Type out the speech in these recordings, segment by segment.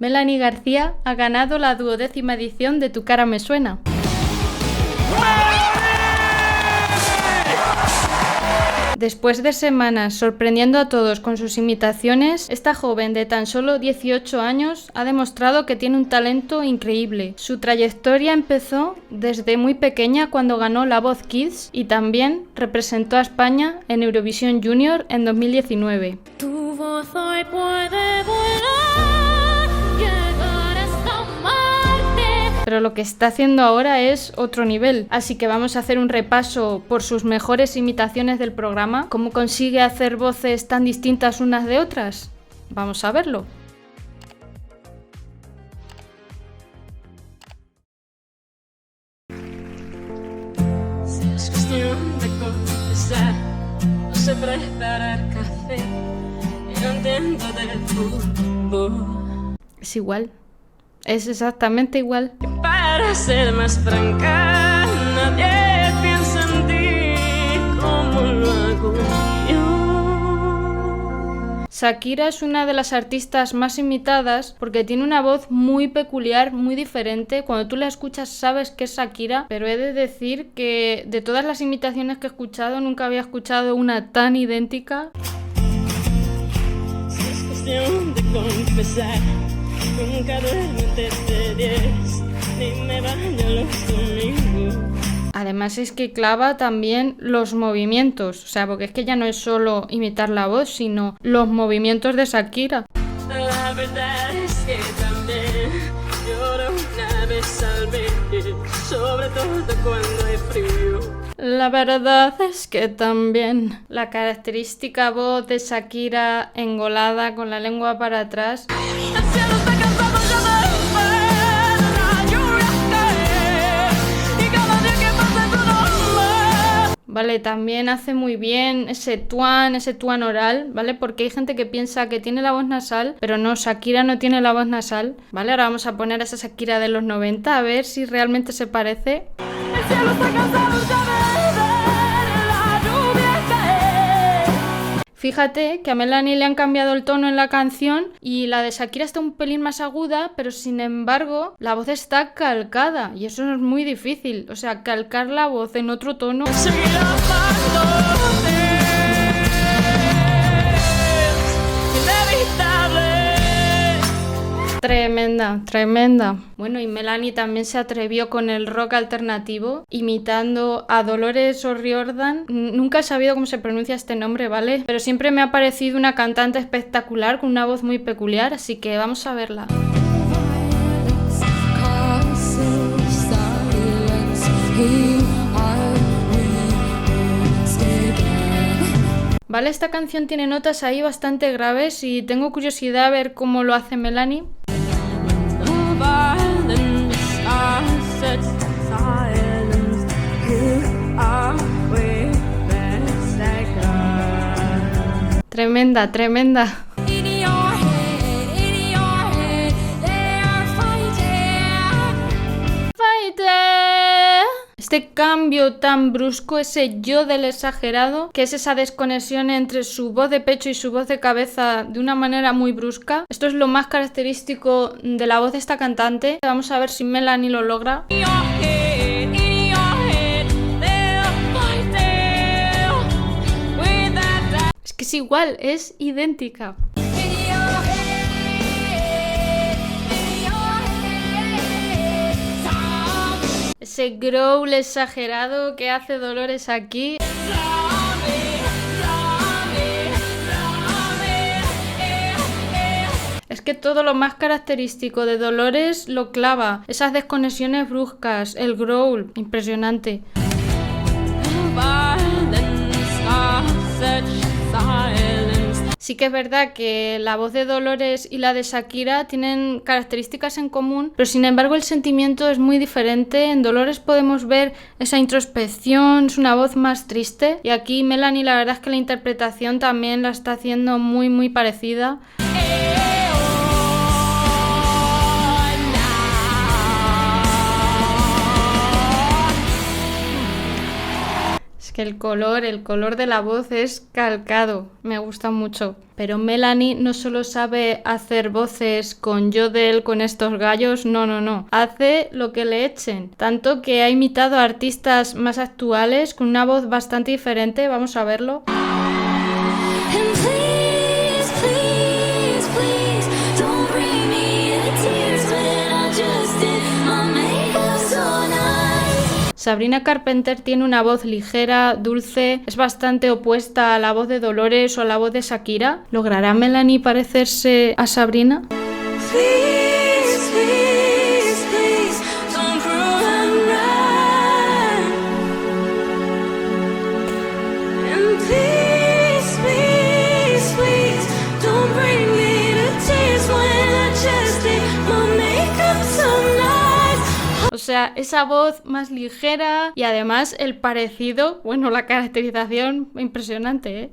Melanie García ha ganado la 12ª edición de Tu cara me suena. Después de semanas sorprendiendo a todos con sus imitaciones, esta joven de tan solo 18 años ha demostrado que tiene un talento increíble. Su trayectoria empezó desde muy pequeña cuando ganó La Voz Kids y también representó a España en Eurovisión Junior en 2019. Tu voz hoy puede volar, llegar hasta Marte. Pero lo que está haciendo ahora es otro nivel, así que vamos a hacer un repaso por sus mejores imitaciones del programa. ¿Cómo consigue hacer voces tan distintas unas de otras? Vamos a verlo. Si es cuestión de confesar, no sé preparar café y no entiendo del fútbol. Es igual. Es exactamente igual. Y para ser más franca, nadie piensa en ti como lo hago yo. Shakira es una de las artistas más imitadas porque tiene una voz muy peculiar, muy diferente. Cuando tú la escuchas sabes que es Shakira, pero he de decir que de todas las imitaciones que he escuchado nunca había escuchado una tan idéntica. Si es cuestión de confesar, nunca duermo antes de 10, ni me baño los domingos. Además es que clava también los movimientos, o sea, porque es que ya no es solo imitar la voz, sino los movimientos de Shakira. La verdad es que también lloro una vez al mes, sobre todo cuando hay frío. La verdad es que también la característica voz de Shakira engolada con la lengua para atrás. El cielo está cansado ya de ver la lluvia caer, y cada día que pasa tu nombre. Vale, también hace muy bien ese tuan oral, ¿vale? Porque hay gente que piensa que tiene la voz nasal, pero no, Shakira no tiene la voz nasal, ¿vale? Ahora vamos a poner a esa Shakira de los 90 a ver si realmente se parece. El cielo está cansado ya de ver la lluvia caer. Fíjate que a Melanie le han cambiado el tono en la canción y la de Shakira está un pelín más aguda, pero sin embargo la voz está calcada y eso es muy difícil, o sea, calcar la voz en otro tono. Seguir amándote es inevitable. Tremenda. Bueno, y Melanie también se atrevió con el rock alternativo, imitando a Dolores O'Riordan. Nunca he sabido cómo se pronuncia este nombre, ¿vale? Pero siempre me ha parecido una cantante espectacular, con una voz muy peculiar, así que vamos a verla. Vale, esta canción tiene notas ahí bastante graves y tengo curiosidad a ver cómo lo hace Melanie. Tremenda. Este cambio tan brusco, ese yodel exagerado, que es esa desconexión entre su voz de pecho y su voz de cabeza de una manera muy brusca. Esto es lo más característico de la voz de esta cantante. Vamos a ver si Melanie lo logra. Es que es igual, es idéntica. Ese growl exagerado que hace Dolores aquí. Es que todo lo más característico de Dolores lo clava. Esas desconexiones bruscas, el growl, impresionante. Sí que es verdad que la voz de Dolores y la de Shakira tienen características en común, pero sin embargo el sentimiento es muy diferente. En Dolores podemos ver esa introspección, es una voz más triste, y aquí Melanie la verdad es que la interpretación también la está haciendo muy parecida. Es El color de la voz es calcado, me gusta mucho. Pero Melanie no solo sabe hacer voces con yodel, con estos gallos, no. Hace lo que le echen. Tanto que ha imitado a artistas más actuales con una voz bastante diferente. Vamos a verlo. Sabrina Carpenter tiene una voz ligera, dulce, es bastante opuesta a la voz de Dolores o a la voz de Shakira. ¿Logrará Melanie parecerse a Sabrina? O sea, esa voz más ligera y además el parecido, bueno, la caracterización impresionante, ¿eh?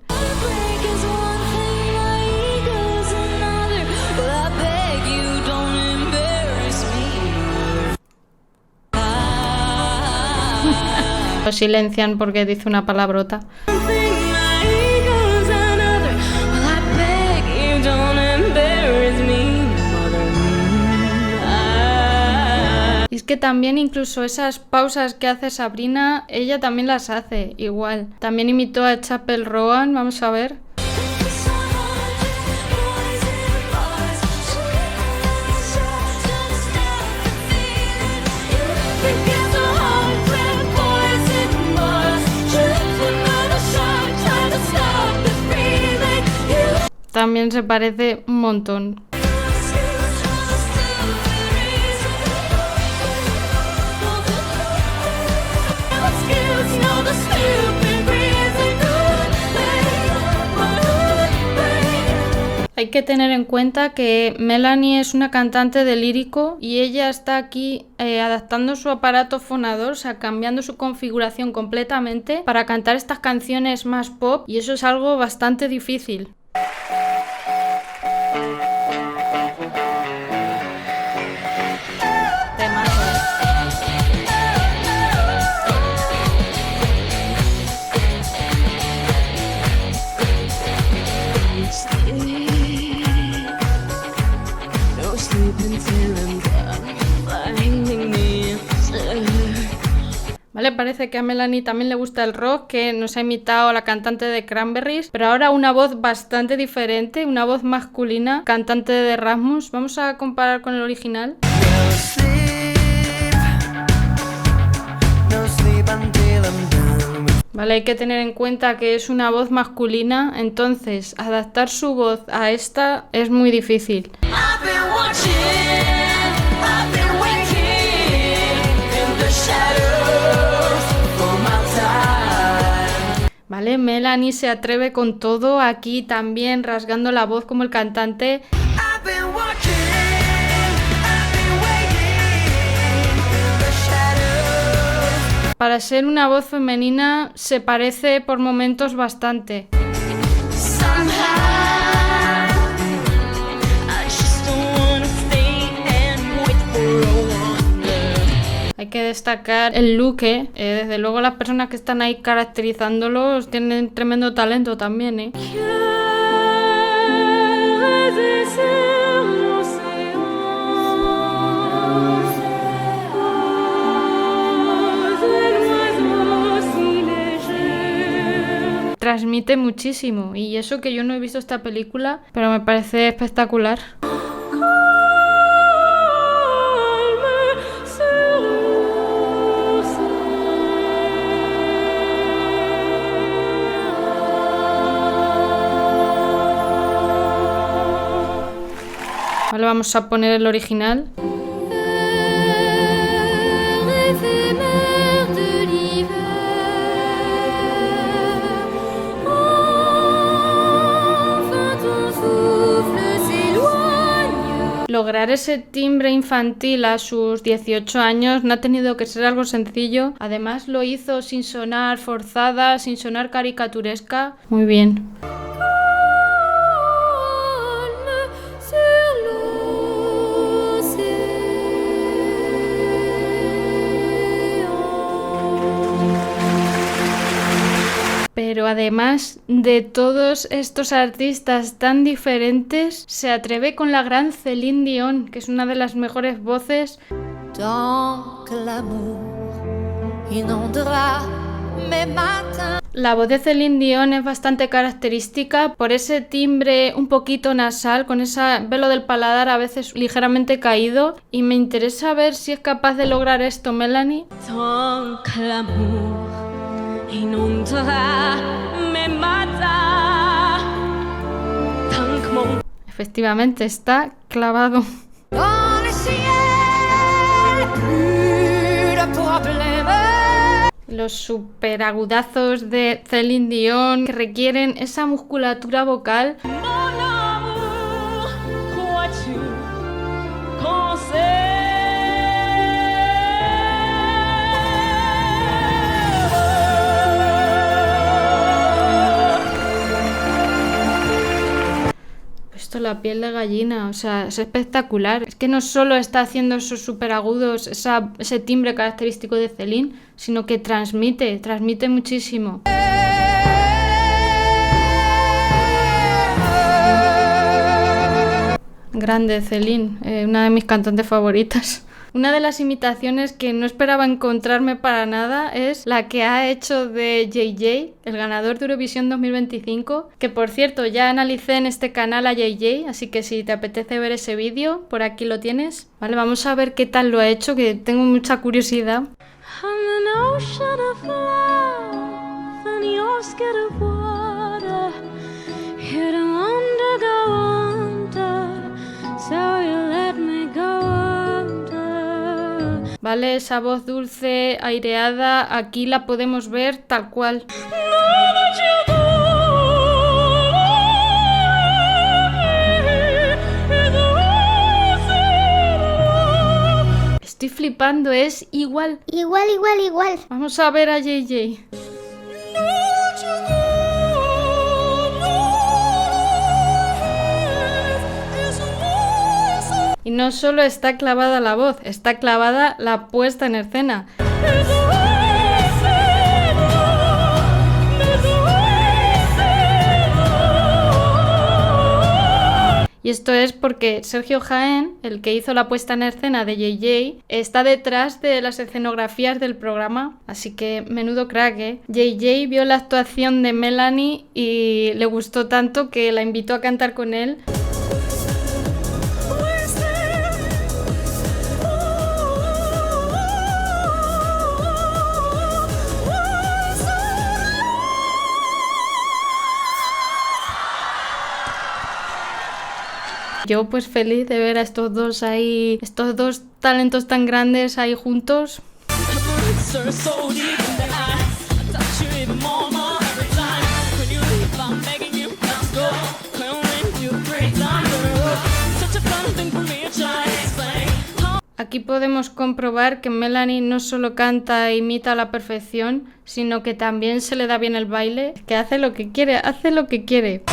Lo silencian porque dice una palabrota. Y es que también incluso esas pausas que hace Sabrina, ella también las hace igual. También imitó a Chappell Roan, vamos a ver. También se parece un montón. Hay que tener en cuenta que Melanie es una cantante de lírico y ella está aquí adaptando su aparato fonador, o sea, cambiando su configuración completamente para cantar estas canciones más pop, y eso es algo bastante difícil. Vale, parece que a Melanie también le gusta el rock, que nos ha imitado a la cantante de Cranberries, pero ahora una voz bastante diferente, una voz masculina, cantante de Rasmus. Vamos a comparar con el original. Vale, hay que tener en cuenta que es una voz masculina, entonces adaptar su voz a esta es muy difícil. Vale, Melanie se atreve con todo, aquí también rasgando la voz como el cantante. Para ser una voz femenina se parece por momentos bastante. Hay que destacar el look, desde luego las personas que están ahí caracterizándolos tienen tremendo talento también, ¿eh? Transmite muchísimo, y eso que yo no he visto esta película, pero me parece espectacular. Vale, vamos a poner el original. Lograr ese timbre infantil a sus 18 años no ha tenido que ser algo sencillo. Además lo hizo sin sonar forzada, sin sonar caricaturesca. Muy bien. además de todos estos artistas tan diferentes, se atreve con la gran Céline Dion, que es una de las mejores voces. Tant que l'amour inondera mes matins. La voz de Céline Dion es bastante característica por ese timbre un poquito nasal, con ese velo del paladar a veces ligeramente caído, y me interesa ver si es capaz de lograr esto Melanie. Tant que l'amour inondera mes matins. Tant que mon Efectivamente, está clavado. Dans le ciel, plus de problèmes. Los superagudazos de Céline Dion que requieren esa musculatura vocal. Mon amour, crois-tu qu'on Esto la piel de gallina, o sea, es espectacular. Es que no solo está haciendo esos superagudos, ese timbre característico de Céline, sino que transmite muchísimo. Grande Céline, una de mis cantantes favoritas. Una de las imitaciones que no esperaba encontrarme para nada es la que ha hecho de JJ, el ganador de Eurovisión 2025, que por cierto ya analicé en este canal a JJ, así que si te apetece ver ese vídeo, por aquí lo tienes. Vale, vamos a ver qué tal lo ha hecho, que tengo mucha curiosidad. I'm an ocean of love, and you're scared of water. You don't want to go under, so you let me go under. Vale, esa voz dulce, aireada, aquí la podemos ver tal cual. Estoy flipando, es igual. Igual. Vamos a ver a JJ. Y no solo está clavada la voz, está clavada la puesta en escena. Y esto es porque Sergio Jaén, el que hizo la puesta en escena de JJ, está detrás de las escenografías del programa, así que menudo crack, ¿eh? JJ vio la actuación de Melanie y le gustó tanto que la invitó a cantar con él. Yo pues feliz de ver a estos dos ahí, estos dos talentos tan grandes ahí juntos. Aquí podemos comprobar que Melanie no solo canta e imita a la perfección, sino que también se le da bien el baile, que hace lo que quiere, hace lo que quiere.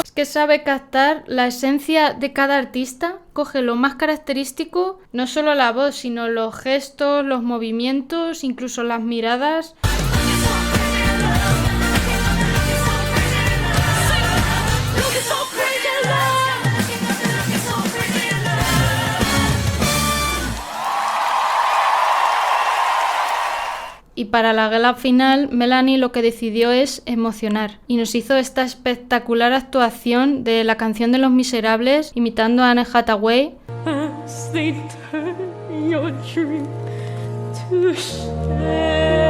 Es que sabe captar la esencia de cada artista, coge lo más característico, no solo la voz, sino los gestos, los movimientos, incluso las miradas. Y para la gala final, Melanie lo que decidió es emocionar y nos hizo esta espectacular actuación de la canción de Los Miserables imitando a Anne Hathaway. As they turn your dream to shame.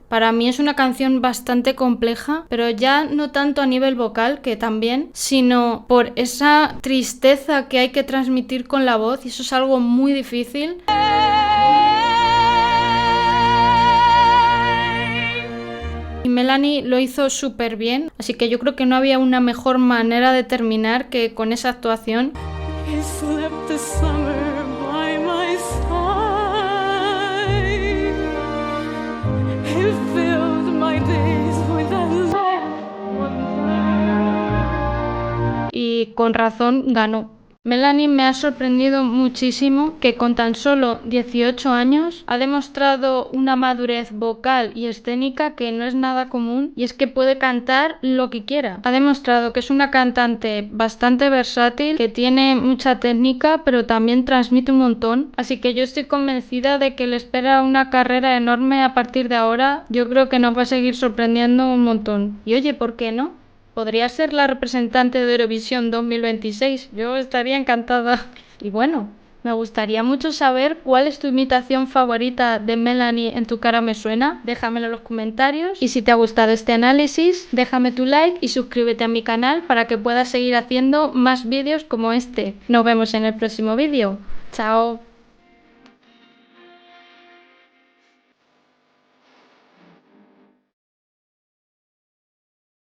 Para mí es una canción bastante compleja, pero ya no tanto a nivel vocal, que también, sino por esa tristeza que hay que transmitir con la voz, y eso es algo muy difícil. Y Melanie lo hizo súper bien, así que yo creo que no había una mejor manera de terminar que con esa actuación. He slept the summer by my side. He filled my days with a wonder. Y con razón ganó. Melanie me ha sorprendido muchísimo que con tan solo 18 años ha demostrado una madurez vocal y escénica que no es nada común, y es que puede cantar lo que quiera. Ha demostrado que es una cantante bastante versátil, que tiene mucha técnica pero también transmite un montón, así que yo estoy convencida de que le espera una carrera enorme a partir de ahora. Yo creo que nos va a seguir sorprendiendo un montón. Y oye, ¿por qué no? Podría ser la representante de Eurovisión 2026, yo estaría encantada. Y bueno, me gustaría mucho saber cuál es tu imitación favorita de Melanie en Tu cara me suena. Déjamelo en los comentarios. Y si te ha gustado este análisis, déjame tu like y suscríbete a mi canal para que puedas seguir haciendo más vídeos como este. Nos vemos en el próximo vídeo. Chao.